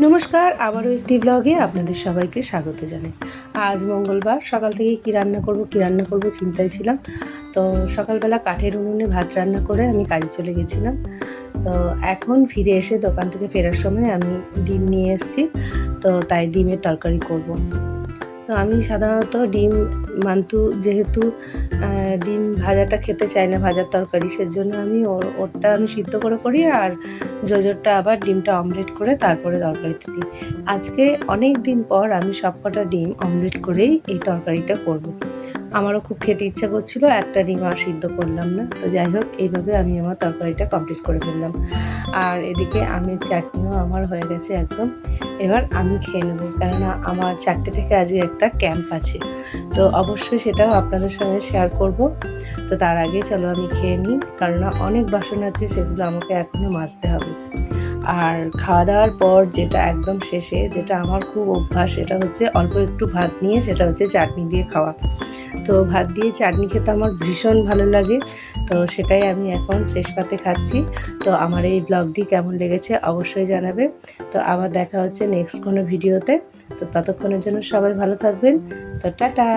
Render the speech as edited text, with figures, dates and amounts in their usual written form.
নমস্কার, আবারও একটি ব্লগে আপনাদের সবাইকে স্বাগত জানাই। আজ মঙ্গলবার, সকাল থেকে কী রান্না করব চিন্তায় ছিলাম। তো সকালবেলা কাঠের উনুনে ভাত রান্না করে আমি কাজে চলে গেছিলাম। তো এখন ফিরে এসে দোকান থেকে ফেরার সময় আমি ডিম নিয়ে এসেছি, তো তাই ডিমের তরকারি করব। তো আমি সাধারণত ডিম মান্তু যেহেতু ডিম ভাজাটা খেতে চাই না, ভাজার তরকারি, সেজন্য আমি ওরটা আমি সিদ্ধ করে করি, আর জোজোরটা আবার ডিমটা অমলেট করে তারপরে তরকারিতে দিই। আজকে অনেক দিন পর আমি সবকটা ডিম অমলেট করেই এই তরকারিটা করব। আমারও খুব খেতে ইচ্ছা করছিল, একটা ডিম আর সিদ্ধ করলাম না। তো যাই হোক, এইভাবে আমি আমার তরকারিটা কমপ্লিট করে ফেললাম। আর এদিকে আমের চাটনিও আমার হয়ে গেছে একদম। এবার আমি খেয়ে নেবো, কেননা আমার 4টে থেকে আজকে একটা ক্যাম্প আছে। তো অবশ্যই সেটাও আপনাদের সঙ্গে শেয়ার করব। তো তার আগে চলো আমি খেয়ে নিই, কেননা অনেক বাসন আছে, সেগুলো আমাকে এখনও মাজতে হবে। আর খাওয়া দাওয়ার পর যেটা একদম শেষে, যেটা আমার খুব অভ্যাস, সেটা হচ্ছে অল্প একটু ভাত নিয়ে সেটা হচ্ছে চাটনি দিয়ে খাওয়া। তো ভাত দিয়ে চাটনি খেতে আমার ভীষণ ভালো লাগে। তো সেটাই আমি এখন শেষ পাতে খাচ্ছি। তো আমার এই ব্লগটি কেমন লেগেছে অবশ্যই জানাবে। তো আবার দেখা হচ্ছে নেক্সট কোনো ভিডিওতে। তো ততক্ষণের জন্য সবাই ভালো থাকবেন। তো টাটা।